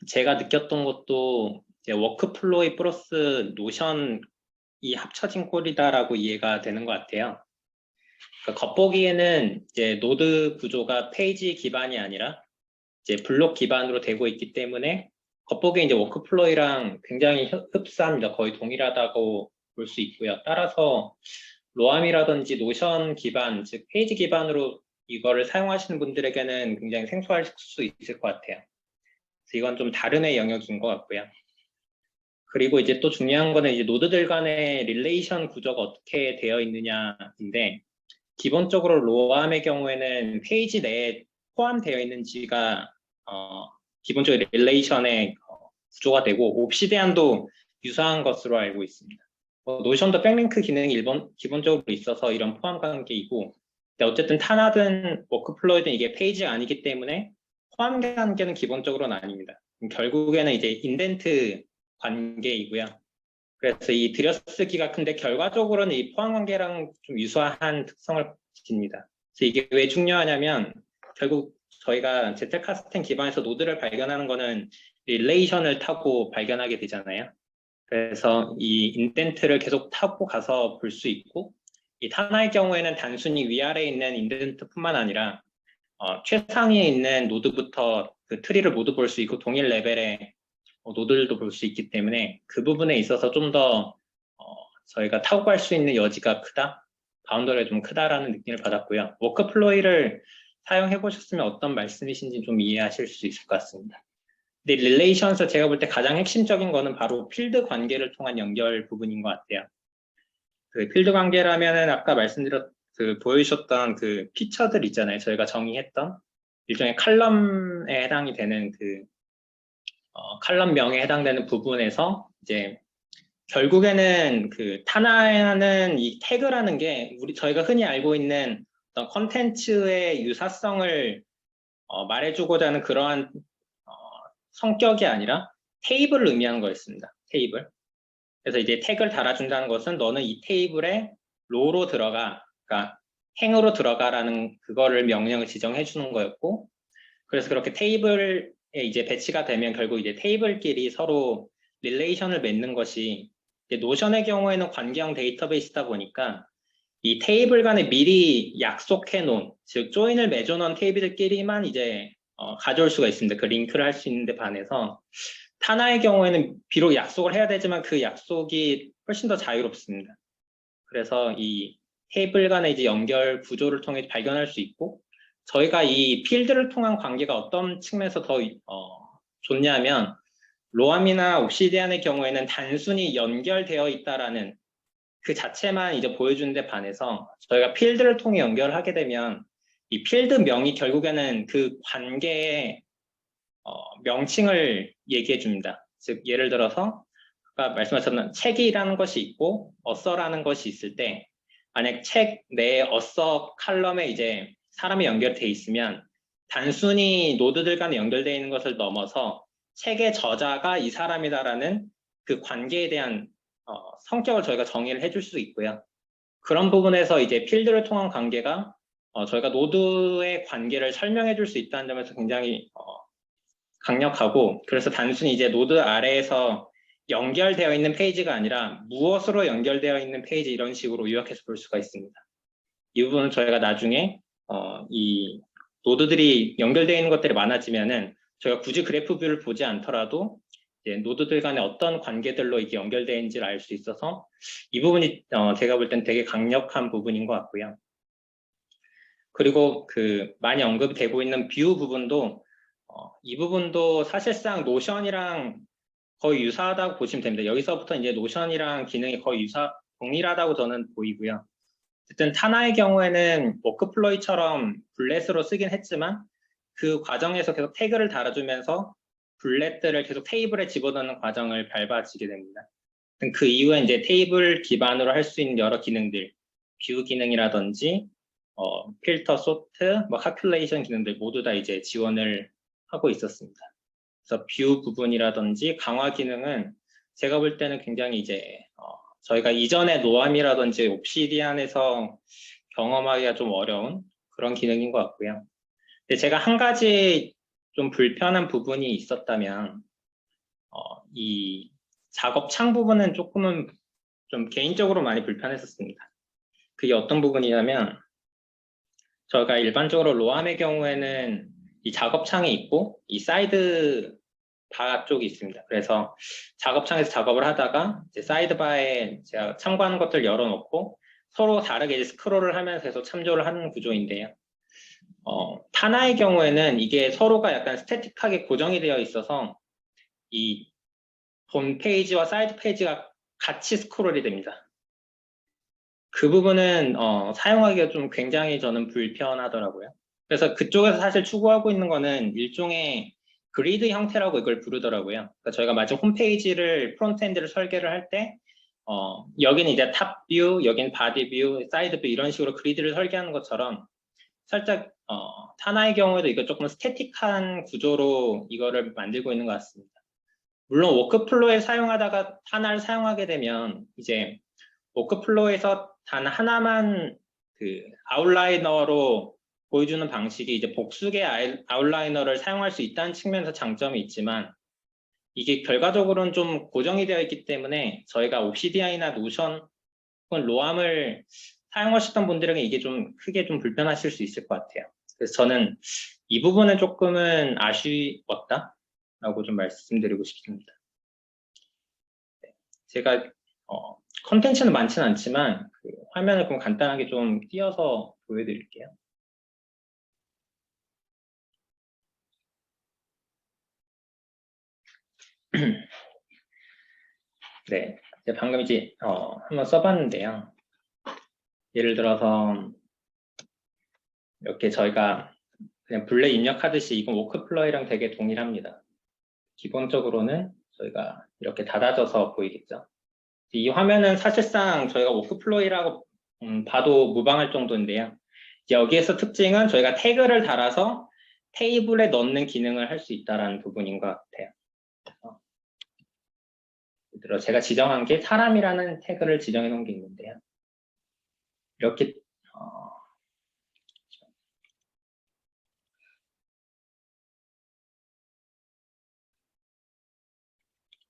제가 느꼈던 것도 이제 워크플로이 플러스 노션이 합쳐진 꼴이다라고 이해가 되는 것 같아요. 그러니까 겉보기에는 이제 노드 구조가 페이지 기반이 아니라 이제 블록 기반으로 되고 있기 때문에 겉보기에 이제 워크플로이랑 굉장히 흡사합니다. 거의 동일하다고 볼 수 있고요. 따라서 로암이라든지 노션 기반, 즉 페이지 기반으로 이거를 사용하시는 분들에게는 굉장히 생소할 수 있을 것 같아요. 그래서 이건 좀 다른의 영역인 것 같고요. 그리고 이제 또 중요한 거는 이제 노드들 간의 릴레이션 구조가 어떻게 되어 있느냐인데, 기본적으로 로암의 경우에는 페이지 내에 포함되어 있는지가 기본적으로 릴레이션의 구조가 되고, 옵시디안도 유사한 것으로 알고 있습니다. 노션도 백링크 기능이 기본적으로 있어서 이런 포함 관계이고, 근데 어쨌든 타나든 워크플로이든 이게 페이지가 아니기 때문에 포함 관계는 기본적으로는 아닙니다. 결국에는 이제 인덴트 관계이고요. 그래서 이 들여쓰기가 큰데 결과적으로는 이 포함 관계랑 좀 유사한 특성을 지닙니다. 그래서 이게 왜 중요하냐면 결국 저희가 제트카스텐 기반에서 노드를 발견하는 거는 릴레이션을 타고 발견하게 되잖아요. 그래서 이 인덴트를 계속 타고 가서 볼 수 있고, 이 타나의 경우에는 단순히 위아래에 있는 인덴트뿐만 아니라 최상위에 있는 노드부터 그 트리를 모두 볼 수 있고 동일 레벨의 노드들도 볼 수 있기 때문에 그 부분에 있어서 좀 더 저희가 타고 갈 수 있는 여지가 크다, 바운더리가 좀 크다라는 느낌을 받았고요. 워크플로이를 사용해 보셨으면 어떤 말씀이신지 좀 이해하실 수 있을 것 같습니다. 근데 릴레이션에서 제가 볼 때 가장 핵심적인 거는 바로 필드 관계를 통한 연결 부분인 것 같아요. 그 필드 관계라면은 아까 보여주셨던 그 피처들 있잖아요. 저희가 정의했던 일종의 칼럼에 해당이 되는 칼럼명에 해당되는 부분에서 이제 결국에는 그 타나는 이 태그라는 게 저희가 흔히 알고 있는 어떤 컨텐츠의 유사성을 말해주고자 하는 그러한 성격이 아니라 테이블을 의미하는 거였습니다. 테이블. 그래서 이제 태그를 달아준다는 것은 너는 이 테이블에 로로 들어가, 그러니까 행으로 들어가라는 그거를 명령을 지정해 주는 거였고, 그래서 그렇게 테이블에 이제 배치가 되면 결국 이제 테이블끼리 서로 릴레이션을 맺는 것이, 이제 노션의 경우에는 관계형 데이터베이스다 보니까 이 테이블 간에 미리 약속해 놓은, 즉 조인을 맺어 놓은 테이블끼리만 이제 가져올 수가 있습니다. 그 링크를 할 수 있는데 반해서 타나의 경우에는 비록 약속을 해야 되지만 그 약속이 훨씬 더 자유롭습니다. 그래서 이 테이블 간의 이제 연결 구조를 통해 발견할 수 있고, 저희가 이 필드를 통한 관계가 어떤 측면에서 더 좋냐면, 로암이나 옵시디안의 경우에는 단순히 연결되어 있다라는 그 자체만 이제 보여주는데 반해서 저희가 필드를 통해 연결하게 되면 이 필드명이 결국에는 그 관계의 명칭을 얘기해 줍니다. 즉 예를 들어서 아까 말씀하셨던 책이라는 것이 있고 어서라는 것이 있을 때, 만약 책 내에 어서 칼럼에 이제 사람이 연결돼 있으면 단순히 노드들 간에 연결되어 있는 것을 넘어서 책의 저자가 이 사람이다라는 그 관계에 대한 성격을 저희가 정의를 해줄 수 있고요. 그런 부분에서 이제 필드를 통한 관계가 저희가 노드의 관계를 설명해 줄 수 있다는 점에서 굉장히 강력하고, 그래서 단순히 이제 노드 아래에서 연결되어 있는 페이지가 아니라 무엇으로 연결되어 있는 페이지, 이런 식으로 요약해서 볼 수가 있습니다. 이 부분은 저희가 나중에 이 노드들이 연결되어 있는 것들이 많아지면은 저희가 굳이 그래프 뷰를 보지 않더라도 이제 노드들 간에 어떤 관계들로 이게 연결되어 있는지를 알 수 있어서 이 부분이 제가 볼 땐 되게 강력한 부분인 것 같고요. 그리고 그 많이 언급이 되고 있는 뷰 부분도 이 부분도 사실상 노션이랑 거의 유사하다고 보시면 됩니다. 여기서부터 이제 노션이랑 기능이 거의 동일하다고 저는 보이고요. 어쨌든 타나의 경우에는 워크플로이처럼 블렛으로 쓰긴 했지만 그 과정에서 계속 태그를 달아주면서 블렛들을 계속 테이블에 집어넣는 과정을 밟아지게 됩니다. 그 이후에 이제 테이블 기반으로 할 수 있는 여러 기능들, 뷰 기능이라든지 필터, 소트, calculation 기능들 모두 다 이제 지원을 하고 있었습니다. 그래서 뷰 부분이라든지 강화 기능은 제가 볼 때는 굉장히 이제 저희가 이전에 노암이라든지 옵시디안에서 경험하기가 좀 어려운 그런 기능인 것 같고요. 근데 제가 한 가지 좀 불편한 부분이 있었다면, 이 작업 창 부분은 조금은 좀 개인적으로 많이 불편했었습니다. 그게 어떤 부분이냐면 저희가 일반적으로 로암의 경우에는 이 작업창이 있고 이 사이드 바 쪽이 있습니다. 그래서 작업창에서 작업을 하다가 이제 사이드바에 제가 참고하는 것들 열어놓고 서로 다르게 이제 스크롤을 하면서 계속 참조를 하는 구조인데요. 타나의 경우에는 이게 서로가 약간 스태틱하게 고정이 되어 있어서 이 본 페이지와 사이드 페이지가 같이 스크롤이 됩니다. 그 부분은 사용하기가 좀 굉장히 저는 불편하더라고요. 그래서 그쪽에서 사실 추구하고 있는 거는 일종의 그리드 형태라고 이걸 부르더라고요. 그러니까 저희가 마치 홈페이지를 프론트엔드를 설계를 할 때 여기는 이제 탑 뷰, 여긴 바디 뷰, 사이드 뷰 이런 식으로 그리드를 설계하는 것처럼 살짝 타나의 경우에도 이거 조금 스태틱한 구조로 이거를 만들고 있는 것 같습니다. 물론 워크플로우에 사용하다가 타나를 사용하게 되면 이제 워크플로우에서 단 하나만 그 아웃라이너로 보여주는 방식이 이제 복수의 아웃라이너를 사용할 수 있다는 측면에서 장점이 있지만 이게 결과적으로는 좀 고정이 되어 있기 때문에 저희가 옵시디안이나 노션 혹은 로암을 사용하셨던 분들에게 이게 좀 크게 좀 불편하실 수 있을 것 같아요. 그래서 저는 이 부분은 조금은 아쉬웠다라고 좀 말씀드리고 싶습니다. 제가 컨텐츠는 많지는 않지만 그 화면을 그럼 간단하게 좀 띄어서 보여드릴게요. 네, 방금 이제 한번 써봤는데요. 예를 들어서 이렇게 저희가 그냥 블레 입력하듯이 이건 워크플로우랑 되게 동일합니다. 기본적으로는 저희가 이렇게 닫아져서 보이겠죠. 이 화면은 사실상 저희가 워크플로우라고 봐도 무방할 정도인데요. 여기에서 특징은 저희가 태그를 달아서 테이블에 넣는 기능을 할 수 있다는 부분인 것 같아요. 예를 들어 제가 지정한 게 사람이라는 태그를 지정해 놓은 게 있는데요. 이렇게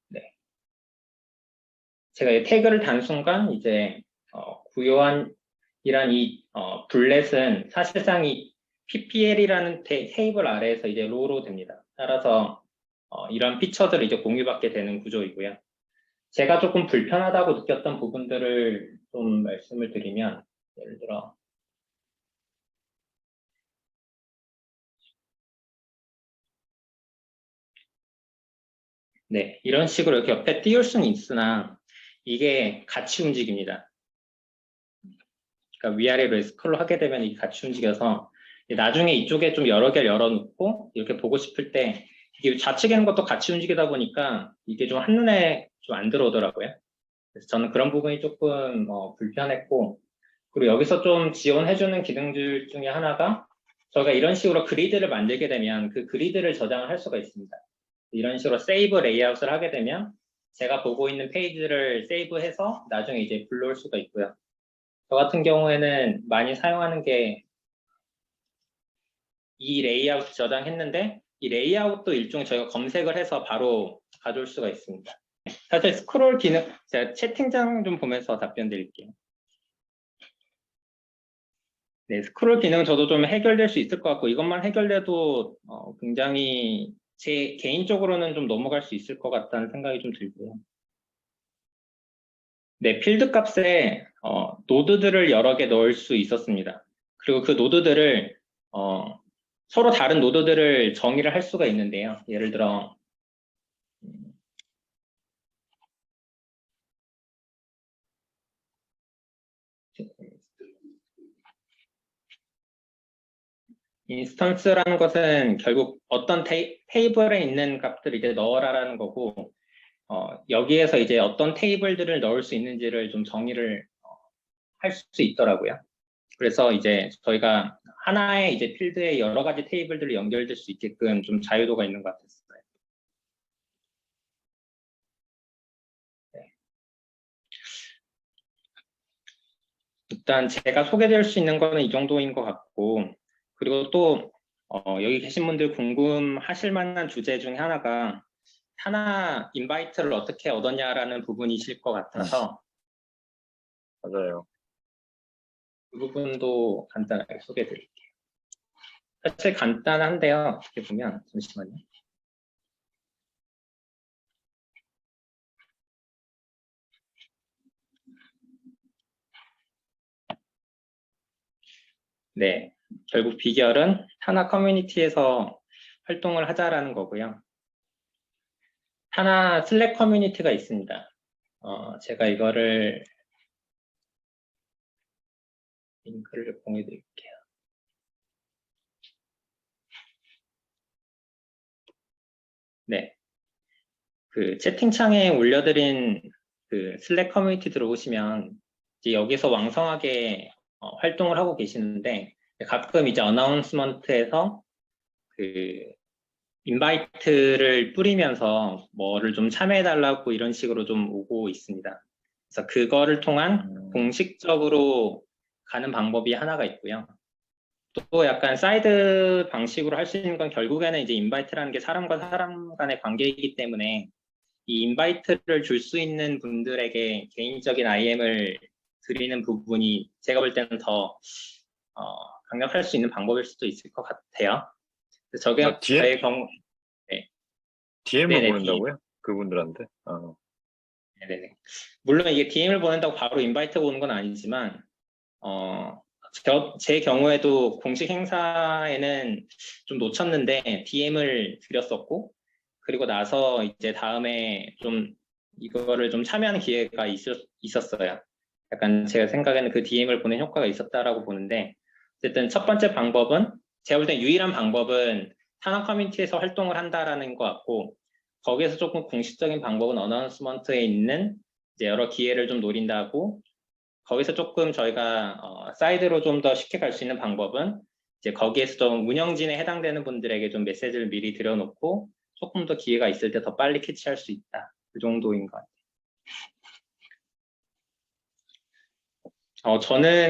네. 제가 이 태그를 단 순간 이제 구요한이란 이 블렛은 사실상 이 PPL이라는 테이블 아래에서 이제 로우로 됩니다. 따라서 이런 피처들을 이제 공유받게 되는 구조이고요. 제가 조금 불편하다고 느꼈던 부분들을 좀 말씀을 드리면 예를 들어 네, 이런 식으로 이렇게 옆에 띄울 수는 있으나 이게 같이 움직입니다. 그러니까 위아래로 스크롤 하게 되면 이게 같이 움직여서 나중에 이쪽에 좀 여러 개를 열어놓고 이렇게 보고 싶을 때 이게 좌측에 있는 것도 같이 움직이다 보니까 이게 좀 한눈에 좀 안 들어오더라고요. 그래서 저는 그런 부분이 조금 불편했고 그리고 여기서 좀 지원해주는 기능들 중에 하나가 저희가 이런 식으로 그리드를 만들게 되면 그 그리드를 저장을 할 수가 있습니다. 이런 식으로 세이브 레이아웃을 하게 되면 제가 보고 있는 페이지를 세이브해서 나중에 이제 불러올 수가 있고요. 저 같은 경우에는 많이 사용하는 게 이 레이아웃 저장했는데 이 레이아웃도 일종의 저희가 검색을 해서 바로 가져올 수가 있습니다. 사실 스크롤 기능, 제가 채팅창 좀 보면서 답변 드릴게요. 네, 스크롤 기능 저도 좀 해결될 수 있을 것 같고 이것만 해결돼도 굉장히 제 개인적으로는 좀 넘어갈 수 있을 것 같다는 생각이 좀 들고요. 네, 필드 값에 노드들을 여러 개 넣을 수 있었습니다. 그리고 그 노드들을 서로 다른 노드들을 정의를 할 수가 있는데요. 예를 들어 인스턴스라는 것은 결국 어떤 테이블에 있는 값들을 이제 넣어라라는 거고 여기에서 이제 어떤 테이블들을 넣을 수 있는지를 좀 정의를 할 수 있더라고요. 그래서 이제 저희가 하나의 이제 필드에 여러 가지 테이블들이 연결될 수 있게끔 좀 자유도가 있는 것 같았어요. 네. 일단 제가 소개될 수 있는 거는 이 정도인 것 같고 그리고 또 여기 계신 분들 궁금하실 만한 주제 중에 하나가 타나 인바이트를 어떻게 얻었냐라는 부분이실 것 같아서 맞아요. 그 부분도 간단하게 소개해 드릴게요. 사실 간단한데요. 어떻게 보면 잠시만요. 네, 결국 비결은 타나 커뮤니티에서 활동을 하자라는 거고요. 타나 슬랙 커뮤니티가 있습니다. 제가 이거를 링크를 공유해 드릴게요. 네, 그 채팅창에 올려드린 그 슬랙 커뮤니티 들어오시면 이제 여기서 왕성하게 활동을 하고 계시는데 가끔 이제 어나운스먼트에서 그 인바이트를 뿌리면서 뭐를 좀 참여해달라고 이런 식으로 좀 오고 있습니다. 그래서 그거를 통한 공식적으로 가는 방법이 하나가 있고요. 또 약간 사이드 방식으로 할 수 있는 건 결국에는 이제 인바이트라는 게 사람과 사람 간의 관계이기 때문에 이 인바이트를 줄 수 있는 분들에게 개인적인 IM을 드리는 부분이 제가 볼 때는 더 강력할 수 있는 방법일 수도 있을 것 같아요. 저의 경우, 네. DM을 네네, 보낸다고요? 그분들한테? 네네. 물론 이게 DM을 보낸다고 바로 인바이트가 오는 건 아니지만, 제 경우에도 공식 행사에는 좀 놓쳤는데 DM을 드렸었고, 그리고 나서 이제 다음에 좀 이거를 좀 참여하는 기회가 있었어요. 약간 제가 생각에는 그 DM을 보낸 효과가 있었다라고 보는데, 어쨌든 첫 번째 방법은, 제가 볼 땐 유일한 방법은 타나 커뮤니티에서 활동을 한다라는 것 같고, 거기에서 조금 공식적인 방법은 어나운스먼트에 있는 이제 여러 기회를 좀 노린다고, 거기서 조금 저희가 사이드로 좀 더 쉽게 갈 수 있는 방법은 이제 거기에서 좀 운영진에 해당되는 분들에게 좀 메시지를 미리 드려놓고 조금 더 기회가 있을 때 더 빨리 캐치할 수 있다. 그 정도인 것 같아요. 저는